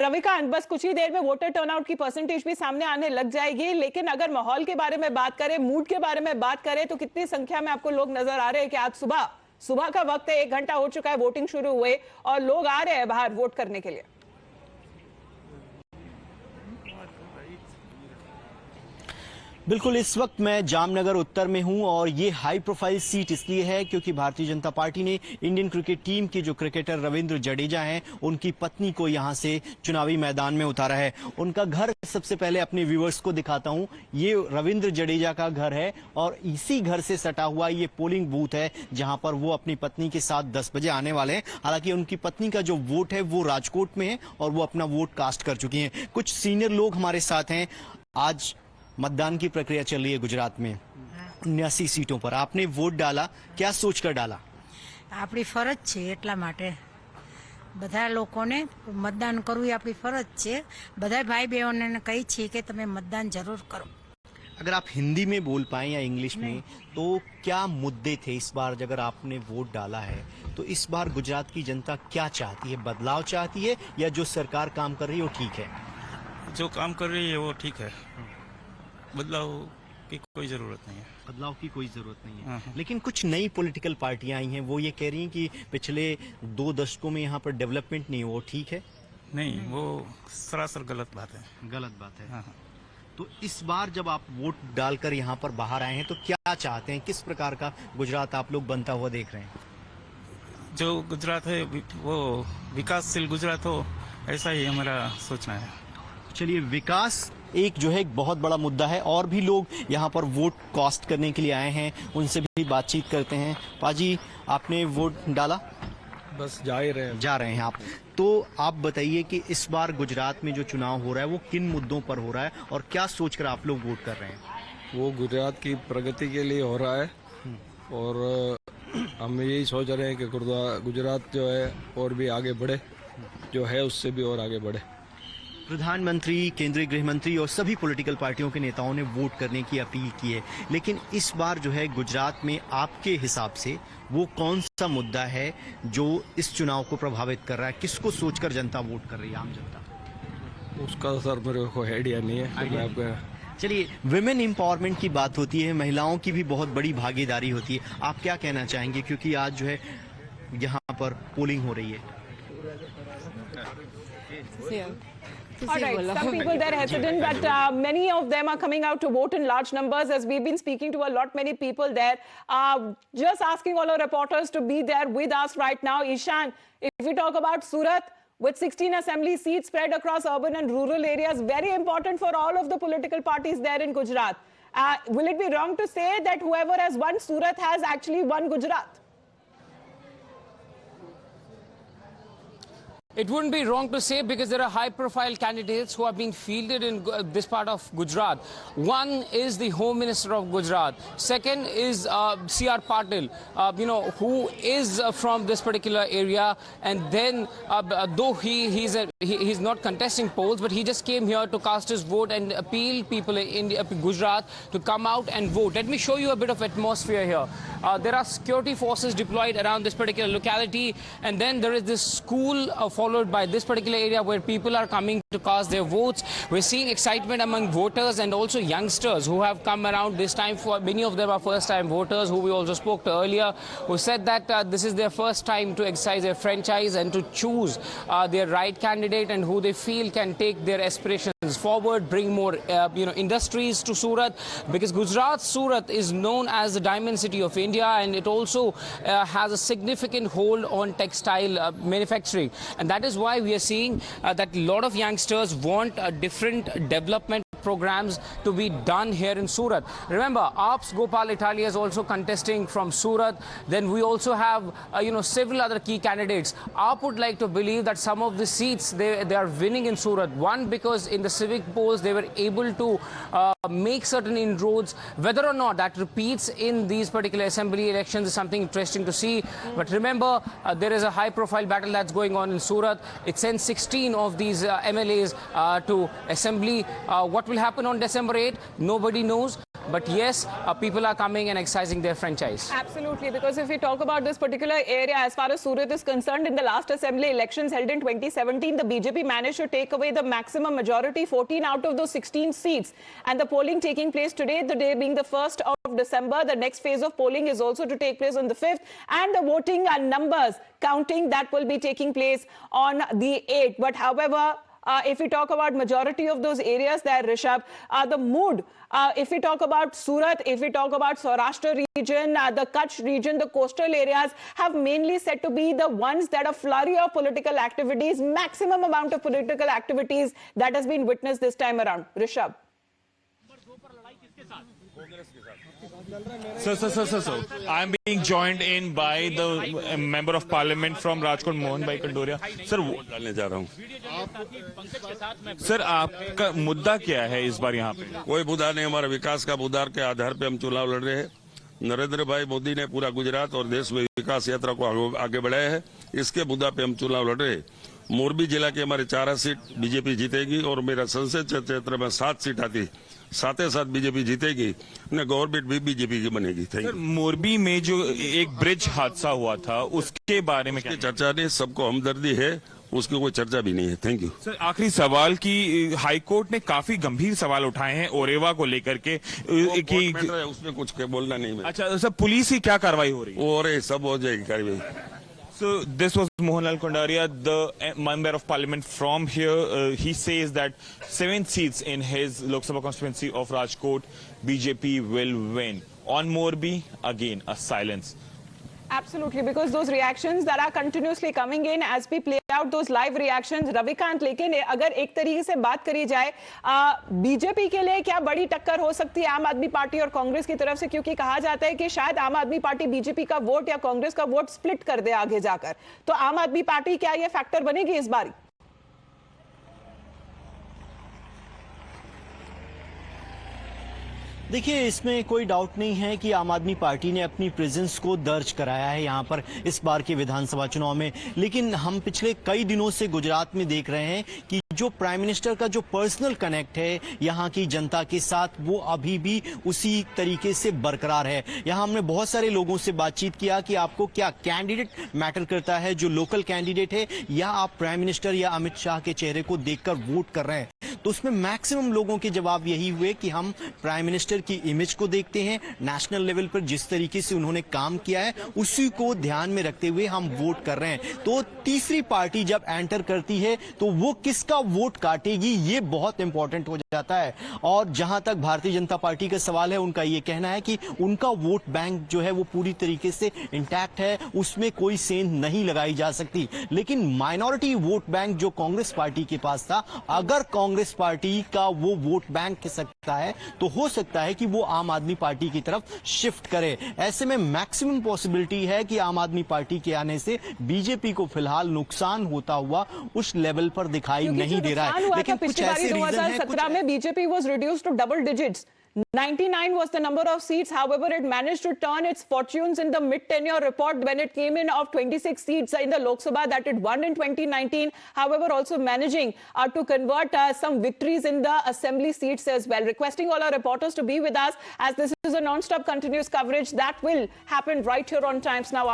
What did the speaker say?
रविकांत, बस कुछ ही देर में वोटर टर्नआउट की परसेंटेज भी सामने आने लग जाएगी, लेकिन अगर माहौल के बारे में बात करें, मूड के बारे में बात करें, तो कितनी संख्या में आपको लोग नजर आ रहे हैं कि आज सुबह का वक्त है, 1 घंटा हो चुका है वोटिंग शुरू हुए और लोग आ रहे हैं बाहर वोट करने के लिए? बिल्कुल, इस वक्त मैं जामनगर उत्तर में हूं और ये हाई प्रोफाइल सीट इसलिए है क्योंकि भारतीय जनता पार्टी ने इंडियन क्रिकेट टीम के जो क्रिकेटर रविंद्र जडेजा हैं, उनकी पत्नी को यहां से चुनावी मैदान में उतारा है। उनका घर सबसे पहले अपने व्यूअर्स को दिखाता हूं। ये रविंद्र जडेजा का घर है और इसी घर से सटा हुआ ये पोलिंग बूथ है जहां पर वो अपनी पत्नी के साथ 10 बजे आने वाले हैं। हालांकि उनकी पत्नी का जो वोट है वो राजकोट में है और वो अपना वोट कास्ट कर चुकी हैं। कुछ सीनियर लोग हमारे साथ हैं। आज मतदान की प्रक्रिया चल रही है गुजरात में 79 सीटों पर। आपने वोट डाला, क्या सोचकर डाला? આપણી ફરજ છે, એટલા માટે બધા લોકોને મતદાન કરવું એ આપણી ફરજ છે। બધા ભાઈ બહેનોને કહી છે કે તમે મતદાન જરૂર કરો। अगर आप हिंदी में बोल पाएं या इंग्लिश में, तो क्या मुद्दे थे इस बार? अगर आपने वोट डाला है तो इस बार गुजरात की जनता क्या चाहती है? बदलाव चाहती है या जो सरकार काम कर रही है वो ठीक है? जो काम कर रही है वो ठीक है, बदलाव की कोई जरूरत नहीं है। बदलाव की कोई जरूरत नहीं है। हाँ। लेकिन कुछ नई पॉलिटिकल पार्टियां आई हैं, वो ये कह रही हैं कि पिछले 2 दशकों में यहाँ पर डेवलपमेंट नहीं, वो ठीक है? नहीं, वो सरासर गलत बात है। गलत बात है। हाँ। तो इस बार जब आप वोट डालकर यहाँ पर बाहर आए हैं तो क्या चाहते हैं? किस प्रकार का गुजरात आप लोग बनता हुआ देख रहे हैं? जो गुजरात है वो विकासशील गुजरात हो, ऐसा ही हमारा सोचना है। चलिए, विकास एक जो है एक बहुत बड़ा मुद्दा है और भी लोग यहाँ पर वोट कास्ट करने के लिए आए हैं, उनसे भी बातचीत करते हैं। पाजी, आपने वोट डाला? बस जा रहे हैं आप। तो आप बताइए कि इस बार गुजरात में जो चुनाव हो रहा है वो किन मुद्दों पर हो रहा है और क्या सोचकर आप लोग वोट कर रहे हैं? वो गुजरात की प्रगति के लिए हो रहा है और हम यही सोच रहे हैं कि गुजरात जो है और भी आगे बढ़े, जो है उससे भी और आगे बढ़े। प्रधानमंत्री, केंद्रीय गृह मंत्री और सभी पॉलिटिकल पार्टियों के नेताओं ने वोट करने की अपील की है, लेकिन इस बार जो है गुजरात में आपके हिसाब से वो कौन सा मुद्दा है जो इस चुनाव को प्रभावित कर रहा है? किसको सोचकर जनता वोट कर रही है, आम जनता? उसका सर मेरे को आइडिया नहीं है। चलिए, विमेन एम्पावरमेंट की बात होती है, महिलाओं की भी बहुत बड़ी भागीदारी होती है। आप क्या कहना चाहेंगे, क्योंकि आज जो है यहाँ पर पोलिंग हो रही है? All right, some people they're hesitant, but many of them are coming out to vote in large numbers. As we've been speaking to many people there, just asking all our reporters to be there with us right now. Ishan, if we talk about Surat, with 16 assembly seats spread across urban and rural areas, very important for all of the political parties there in Gujarat. Will it be wrong to say that whoever has won Surat has actually won Gujarat? It wouldn't be wrong to say, because there are high-profile candidates who are being fielded in this part of Gujarat. One is the Home Minister of Gujarat. Second is C.R. Patil, who is from this particular area. And then, though he's not contesting polls, but he just came here to cast his vote and appeal people in Gujarat to come out and vote. Let me show you a bit of atmosphere here. There are security forces deployed around this particular locality, and then there is this school followed by this particular area where people are coming to cast their votes. We're seeing excitement among voters and also youngsters who have come around this time. For many of them are first-time voters who we also spoke to earlier, who said that this is their first time to exercise their franchise and to choose their right candidate and who they feel can take their aspirations forward, bring more industries to Surat, because Gujarat, Surat is known as the diamond city of India, and it also has a significant hold on textile manufacturing. And that is why we are seeing that a lot of youngsters want different development programs to be done here in Surat. Remember, AAP's Gopal Italia is also contesting from Surat. Then we also have, several other key candidates. AAP would like to believe that some of the seats they are winning in Surat. One, because in the civic polls they were able to make certain inroads. Whether or not that repeats in these particular assembly elections is something interesting to see. But remember, there is a high-profile battle that's going on in Surat. It sends 16 of these MLAs to assembly. What will happen on December 8th? Nobody knows. But yes, people are coming and exercising their franchise. Absolutely, because if we talk about this particular area, as far as Surat is concerned, in the last assembly elections held in 2017, the BJP managed to take away the maximum majority, 14 out of those 16 seats. And the polling taking place today, the day being the 1st of December, the next phase of polling is also to take place on the 5th. And the voting numbers counting that will be taking place on the 8th. But however, if we talk about majority of those areas there, Rishabh, the mood, if we talk about Surat, if we talk about Saurashtra region, the Kutch region, the coastal areas have mainly said to be the ones that are flurry of political activities, maximum amount of political activities that has been witnessed this time around. Rishabh. So, I'm being joined in by the member of parliament from Rajkot, Mohan Bhai Kandoria. Sir, vote डालने जा रहा हूँ। Sir, आपका मुद्दा क्या है इस बार यहाँ पे? कोई मुद्दा नहीं, हमारा विकास का मुद्दा के आधार पे हम चुनाव लड़ रहे हैं। नरेंद्र भाई मोदी ने पूरा गुजरात और देश में विकास यात्रा को आगे बढ़ाया है, इसके मुद्दा पे हम चुनाव लड़ रहे हैं। मोरबी जिला के हमारे 4 सीट बीजेपी जीतेगी और मेरा संसदीय क्षेत्र में 7 सीट आती, साथ बीजेपी जीतेगी, गवर्नमेंट भी बीजेपी की बनेगी। Thank you. मोरबी में जो एक ब्रिज हादसा हुआ था उसके बारे में क्या चर्चा नहीं, सबको हमदर्दी है, उसकी कोई चर्चा भी नहीं है। Thank you. सर, आखिरी सवाल की हाईकोर्ट ने काफी गंभीर सवाल उठाए हैं ओरेवा को लेकर के कि उसमें कुछ बोलना नहीं है। अच्छा सर, पुलिस की क्या कार्रवाई हो रही है? और सब हो जाएगी कार्रवाई। So this was Mohanlal Kondaria, the member of parliament from here. He says that 7 seats in his Lok Sabha constituency of Rajkot, BJP will win. On Morbi, again a silence. Absolutely, because those reactions that are continuously coming in as we play out those live reactions, Ravikant, लेकिन अगर एक तरीके से बात करी जाए BJP के लिए क्या बड़ी टक्कर हो सकती है आम आदमी पार्टी और कांग्रेस की तरफ से, क्योंकि कहा जाता है कि शायद आम आदमी पार्टी बीजेपी का वोट या कांग्रेस का वोट स्प्लिट कर दे आगे जाकर, तो आम आदमी पार्टी क्या ये फैक्टर बनेगी इस बार? देखिए, इसमें कोई डाउट नहीं है कि आम आदमी पार्टी ने अपनी प्रेजेंस को दर्ज कराया है यहाँ पर इस बार के विधानसभा चुनाव में। लेकिन हम पिछले कई दिनों से गुजरात में देख रहे हैं कि जो प्राइम मिनिस्टर का जो पर्सनल कनेक्ट है यहाँ की जनता के साथ, वो अभी भी उसी तरीके से बरकरार है। यहाँ हमने बहुत सारे लोगों से बातचीत किया कि आपको क्या कैंडिडेट मैटर करता है, जो लोकल कैंडिडेट है, या आप प्राइम मिनिस्टर या अमित शाह के चेहरे को देखकर वोट कर रहे हैं? तो उसमें मैक्सिमम लोगों के जवाब यही हुए कि हम प्राइम मिनिस्टर की इमेज को देखते हैं, नेशनल लेवल पर जिस तरीके से उन्होंने काम किया है उसी को ध्यान में रखते हुए हम वोट कर रहे हैं। तो तीसरी पार्टी जब एंटर करती है तो वो किसका वोट काटेगी, ये बहुत इंपॉर्टेंट हो जाता है। और जहां तक भारतीय जनता पार्टी का सवाल है, उनका ये कहना है कि उनका वोट बैंक जो है वो पूरी तरीके से इंटैक्ट है, उसमें कोई सेंध नहीं लगाई जा सकती। लेकिन माइनॉरिटी वोट बैंक जो कांग्रेस पार्टी के पास था, अगर कांग्रेस पार्टी का वो वोट बैंक खिसक सकता है तो हो सकता है कि वो आम आदमी पार्टी की तरफ शिफ्ट करे। ऐसे में मैक्सिमम पॉसिबिलिटी है कि आम आदमी पार्टी के आने से बीजेपी को फिलहाल नुकसान होता हुआ उस लेवल पर दिखाई नहीं दे रहा है। लेकिन कुछ ऐसे रीजन हैं, 2017 में BJP was reduced to double digits. 99 was the number of seats. However, it managed to turn its fortunes in the mid-tenure report when it came in of 26 seats in the Lok Sabha that it won in 2019. However, also managing to convert some victories in the assembly seats as well. Requesting all our reporters to be with us as this is a non-stop continuous coverage that will happen right here on Times Now.